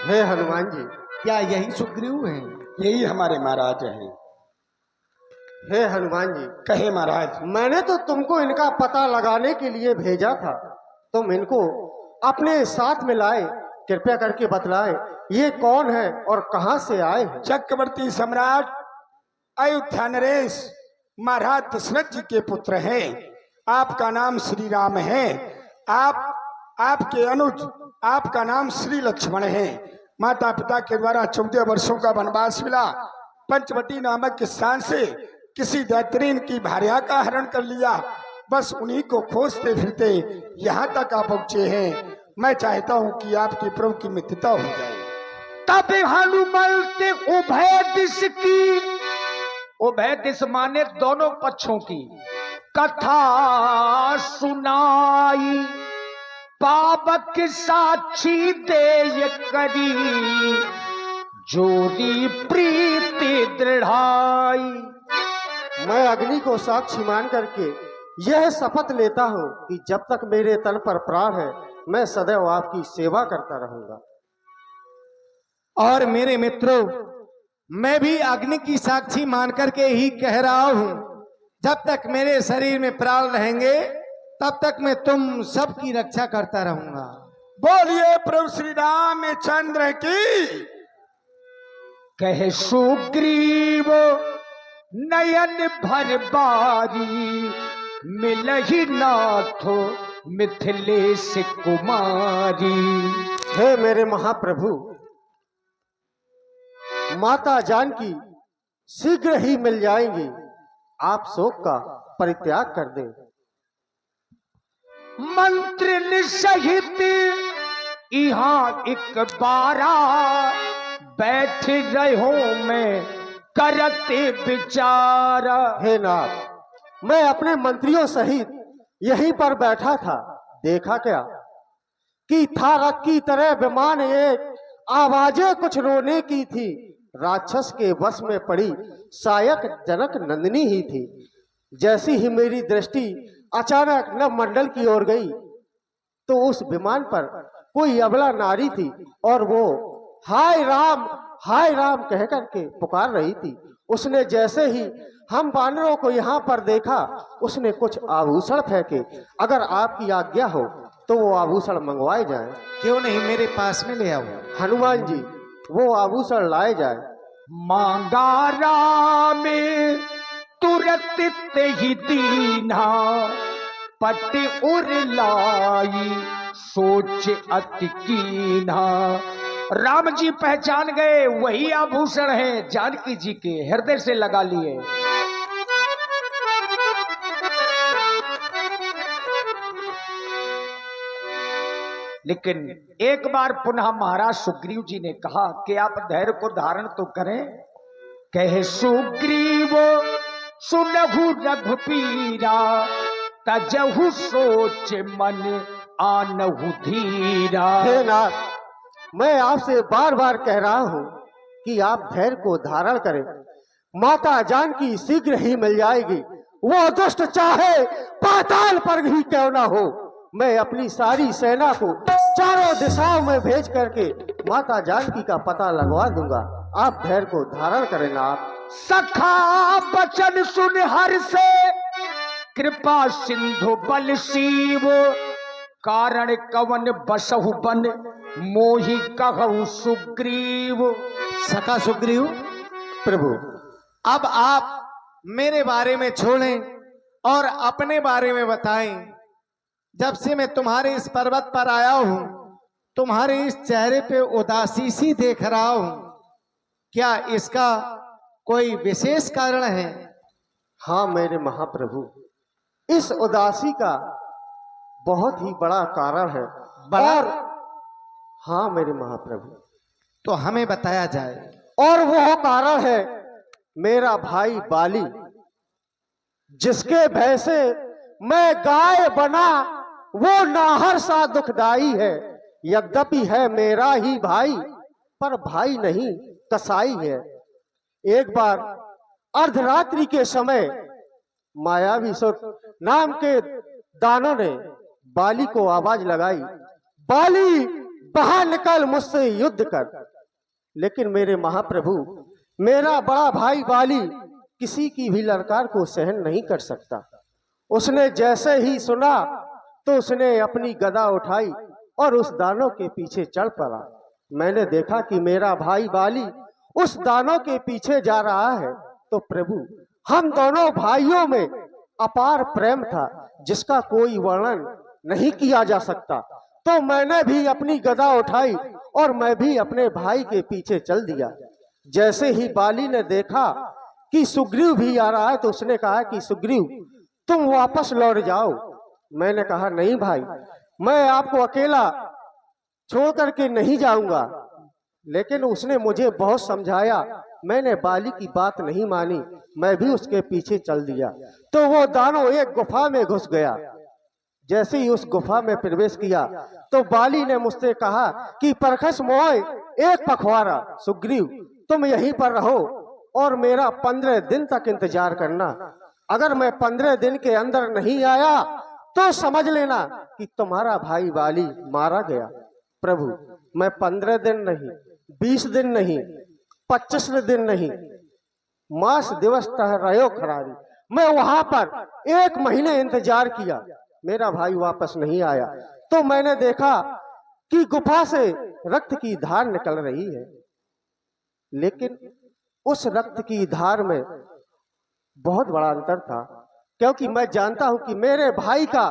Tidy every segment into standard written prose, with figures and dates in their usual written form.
हे हनुमान जी, क्या यही सुग्रीव हैं? यही हमारे महाराज हैं। हे हनुमान जी, कहे महाराज। मैंने तो तुमको इनका पता लगाने के लिए भेजा था। तुम इनको अपने साथ में लाए, कृपया करके बतलाए ये कौन है और कहां से आए हैं। चक्रवर्ती सम्राट अयोध्या नरेश महाराज दशरथ जी के पुत्र हैं। आपका नाम श्री राम है। आपके अनुज आपका नाम श्री लक्ष्मण है। माता पिता के द्वारा 14 वर्षों का वनवास मिला। पंचवटी नामक स्थान से किसी दैत्रीन की भार्या का हरण कर लिया। बस उन्हीं को खोजते फिरते यहाँ तक आ पहुंचे हैं। मैं चाहता हूँ कि आपकी प्रभु की मित्रता हो जाए। तब हनुमंत उभय दिश की, उभय दिश माने दोनों पक्षों की, कथा सुनाई। पावक साक्षी देय करी, जोरी प्रीति दृढ़ाई। मैं अग्नि को साक्षी मान करके यह शपथ लेता हूँ कि जब तक मेरे तन पर प्राण है मैं सदैव आपकी सेवा करता रहूंगा। और मेरे मित्रों, मैं भी अग्नि की साक्षी मान करके ही कह रहा हूं, जब तक मेरे शरीर में प्राण रहेंगे तब तक मैं तुम सबकी रक्षा करता रहूंगा। बोलिए प्रभु श्री रामचंद्र की। कहे सुग्रीव नयन भर बारी, मिलहि नाथो मिथिलेश कुमारी। हे मेरे महाप्रभु, माता जानकी शीघ्र ही मिल जाएंगी। आप शोक का परित्याग कर दें। मंत्र सहित यहाँ एक बारा, बैठ रहो मैं करते विचारा। हे नाथ, मैं अपने मंत्रियों सहित यहीं पर बैठा था। देखा क्या कि थारक की तरह विमान एक आवाजें कुछ रोने की थी। राक्षस के वश में पड़ी सायक जनक नंदिनी ही थी। जैसी ही मेरी दृष्टि अचानक नवमंडल की ओर गई तो उस विमान पर कोई अबला नारी थी और वो हाय राम कह करके पुकार रही थी। उसने जैसे ही हम वानरों को यहाँ पर देखा, उसने कुछ आभूषण फेंके। अगर आपकी आज्ञा हो तो वो आभूषण मंगवाए जाएं। क्यों नहीं, मेरे पास में ले आओ। हनुमान जी, वो आभूषण लाए जाए। मांगा राम तुरत ते ही दीना, पट उर लाई सोच अति कीना। राम जी पहचान गए, वही आभूषण है जानकी जी के, हृदय से लगा लिए। लेकिन एक बार पुनः महाराज सुग्रीव जी ने कहा कि आप धैर्य को धारण तो करें। कहे सुग्रीव सुनहु रघुपीरा, तजहु सोच मन आनहु धीरा। हे नाथ, मैं आपसे बार बार कह रहा हूं कि आप धैर्य को धारण करें। माता जानकी शीघ्र ही मिल जाएगी। वो दुष्ट चाहे पाताल पर भी क्यों ना हो, मैं अपनी सारी सेना को चारों दिशाओं में भेज करके माता जानकी का पता लगवा दूंगा। आप धैर्य को धारण करें नाथ। सखा बचन सुन हर से, कृपा सिंधु बल शिव। कारण कवन बसहु बन, मोहि कहु सुग्रीव। सखा सुग्रीव, प्रभु अब आप मेरे बारे में छोड़ें और अपने बारे में बताएं। जब से मैं तुम्हारे इस पर्वत पर आया हूं, तुम्हारे इस चेहरे पे उदासी सी देख रहा हूं। क्या इसका कोई विशेष कारण है? हाँ मेरे महाप्रभु, इस उदासी का बहुत ही बड़ा कारण है। और हाँ मेरे महाप्रभु, तो हमें बताया जाए। और वह कारण है मेरा भाई बाली, जिसके भय से मैं गाय बना, वो नाहर सा दुखदाई है। यद्यपि है मेरा ही भाई, पर भाई नहीं कसाई है। एक बार अर्धरात्रि के समय मायावी सुत नाम के दानों ने बाली को आवाज लगाई, बाली बाहर निकल, मुझसे युद्ध कर। लेकिन मेरे महाप्रभु, मेरा बड़ा भाई बाली किसी की भी ललकार को सहन नहीं कर सकता। उसने जैसे ही सुना तो उसने अपनी गदा उठाई और उस दानव के पीछे चढ़ पड़ा। मैंने देखा कि मेरा भाई बाली उस दानव के पीछे जा रहा है, तो प्रभु, हम दोनों भाइयों में अपार प्रेम था जिसका कोई वर्णन नहीं किया जा सकता। तो मैंने भी अपनी गदा उठाई और मैं भी अपने भाई के पीछे चल दिया। जैसे ही बाली ने देखा कि सुग्रीव भी आ रहा है तो उसने कहा कि सुग्रीव, तुम वापस लौट जाओ। मैंने कहा नहीं भाई, मैं आपको अकेला छोड़ करके नहीं जाऊंगा। लेकिन उसने मुझे बहुत समझाया, मैंने बाली की बात नहीं मानी, मैं भी उसके पीछे चल दिया। तो वो दानव एक गुफा में घुस गया। जैसे ही उस गुफा में प्रवेश किया तो बाली ने मुझसे कहा कि परखस मोय एक पखवाड़ा, सुग्रीव तुम यहीं पर रहो और मेरा 15 दिन तक इंतजार करना। अगर मैं 15 दिन के अंदर नहीं आया तो समझ लेना कि तुम्हारा भाई बाली मारा गया। प्रभु, मैं 15 दिन नहीं, 20 दिन नहीं, 25 दिन नहीं, मास दिवस तह रहो खरारी, मैं वहां पर 1 महीने इंतजार किया, मेरा भाई वापस नहीं आया। तो मैंने देखा कि गुफा से रक्त की धार निकल रही है, लेकिन उस रक्त की धार में बहुत बड़ा अंतर था, क्योंकि मैं जानता हूं कि मेरे भाई का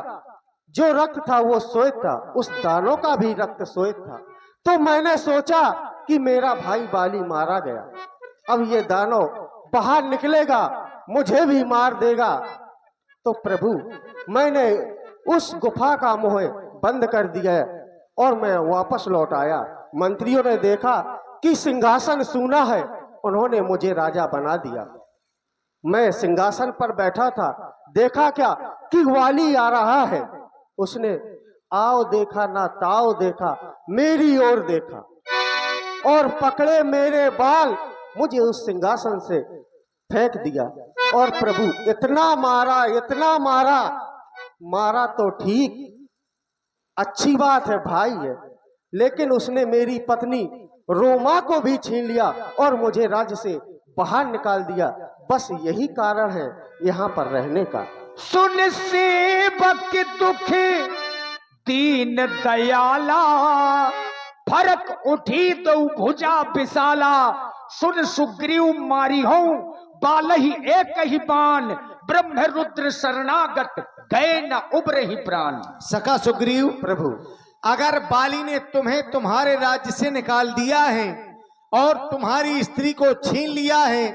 जो रक्त था वो श्वेत था, उस दानव का भी रक्त श्वेत था। तो मैंने सोचा कि मेरा भाई बाली मारा गया, अब ये दानव बाहर निकलेगा, मुझे भी मार देगा। तो प्रभु, मैंने उस गुफा का मुंह बंद कर दिया और मैं वापस लौट आया। मंत्रियों ने देखा कि सिंहासन सूना है, उन्होंने मुझे राजा बना दिया। मैं सिंहासन पर बैठा था, देखा क्या कि वाली आ रहा है। उसने आओ देखा ना ताओ देखा, मेरी ओर देखा और पकड़े मेरे बाल, मुझे उस सिंहासन से फेंक दिया। और प्रभु, इतना मारा, इतना मारा, मारा तो ठीक, अच्छी बात है, भाई है, लेकिन उसने मेरी पत्नी रोमा को भी छीन लिया और मुझे राज्य से बाहर निकाल दिया। बस यही कारण है यहाँ पर रहने का। सुन सेवक दुख दीन दयाला, फरक उठी तो भुजा विशाला। सुन सुग्रीव मारी हो बाल ही एक ही बाण, ब्रह्म रुद्र शरणागत गए न उबरे ही प्राण। सखा सुग्रीव, प्रभु, अगर बाली ने तुम्हें तुम्हारे राज्य से निकाल दिया है और तुम्हारी स्त्री को छीन लिया है,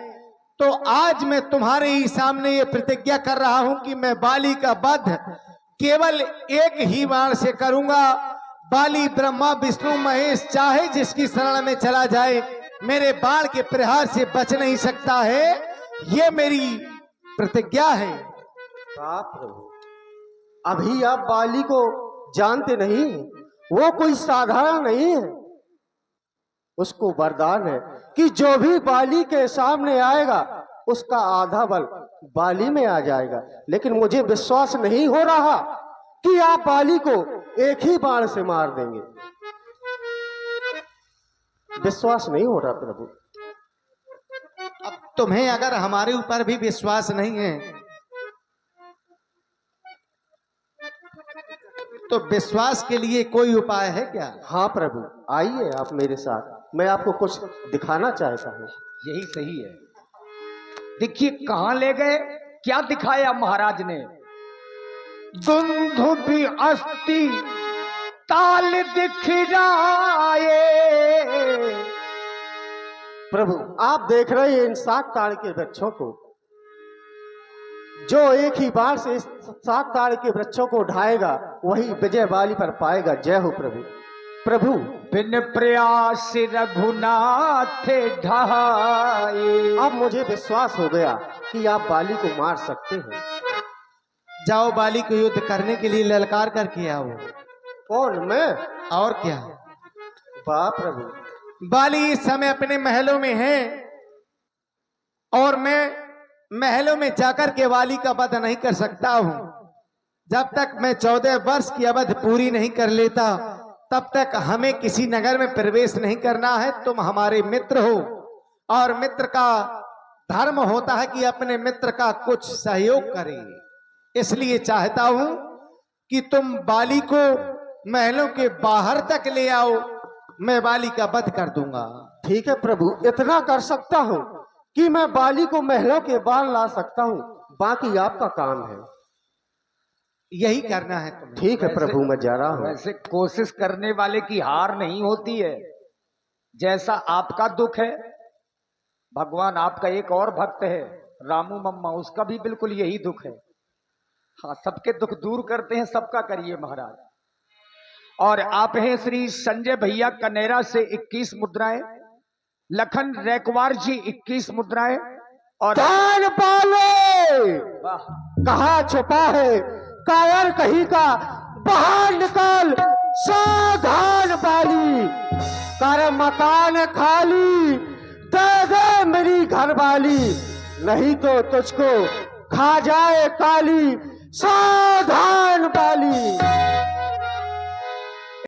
तो आज मैं तुम्हारे ही सामने ये प्रतिज्ञा कर रहा हूं कि मैं बाली का वध केवल एक ही बाण से करूंगा। बाली ब्रह्मा विष्णु महेश चाहे जिसकी शरण में चला जाए, मेरे बाण के प्रहार से बच नहीं सकता है, ये मेरी प्रतिज्ञा है। प्रभु, अभी आप बाली को जानते नहीं, वो कोई साधारण नहीं है। उसको वरदान है कि जो भी बाली के सामने आएगा उसका आधा बल बाली में आ जाएगा। लेकिन मुझे विश्वास नहीं हो रहा कि आप बाली को एक ही बाण से मार देंगे, विश्वास नहीं हो रहा प्रभु। अब तुम्हें अगर हमारे ऊपर भी विश्वास नहीं है तो विश्वास के लिए कोई उपाय है क्या? हाँ प्रभु, आइए आप मेरे साथ, मैं आपको कुछ दिखाना चाहता हूँ। यही सही है। देखिए कहां ले गए, क्या दिखाया महाराज ने। दुंदुभि अस्थि ताल दिखराए। प्रभु, आप देख रहे हैं इन 7 ताड़ के वृक्षों को, जो एक ही बार से इस 7 ताड़ के वृक्षों को ढाएगा वही विजय बाली पर पाएगा। जय हो प्रभु। प्रभु, बिन प्रयास रघुनाथ ढाए। अब मुझे विश्वास हो गया कि आप बाली को मार सकते हैं। जाओ बाली को युद्ध करने के लिए ललकार करके आओ। कौन, मैं? और क्या? वाह प्रभु, बाली इस समय अपने महलों में है और मैं महलों में जाकर के वाली का वध नहीं कर सकता हूं। जब तक मैं 14 वर्ष की अवधि पूरी नहीं कर लेता तब तक हमें किसी नगर में प्रवेश नहीं करना है। तुम हमारे मित्र हो और मित्र का धर्म होता है कि अपने मित्र का कुछ सहयोग करें। इसलिए चाहता हूं कि तुम बाली को महलों के बाहर तक ले आओ, मैं बाली का वध कर दूंगा। ठीक है प्रभु, इतना कर सकता हूँ कि मैं बाली को महलों के बाहर ला सकता हूँ, बाकी आपका काम है। यही करना है तुम्हें। ठीक है प्रभु, मैं जा रहा हूँ। वैसे कोशिश करने वाले की हार नहीं होती है। जैसा आपका दुख है, भगवान आपका एक और भक्त है रामू मम्मा, उसका भी बिल्कुल यही दुख है। हाँ, सबके दुख दूर करते हैं, सबका करिए महाराज। और आप हैं श्री संजय भैया कनेरा से 21 मुद्राएं, लखन रैकवार जी 21 मुद्राएं, और दान पाले वाह, कहाँ छुपा है कायर कहीं का, बाहर निकाल सावधान बाली, कर मकान खाली, दे दे मेरी घरवाली, नहीं तो तुझको खा जाए काली, सावधान।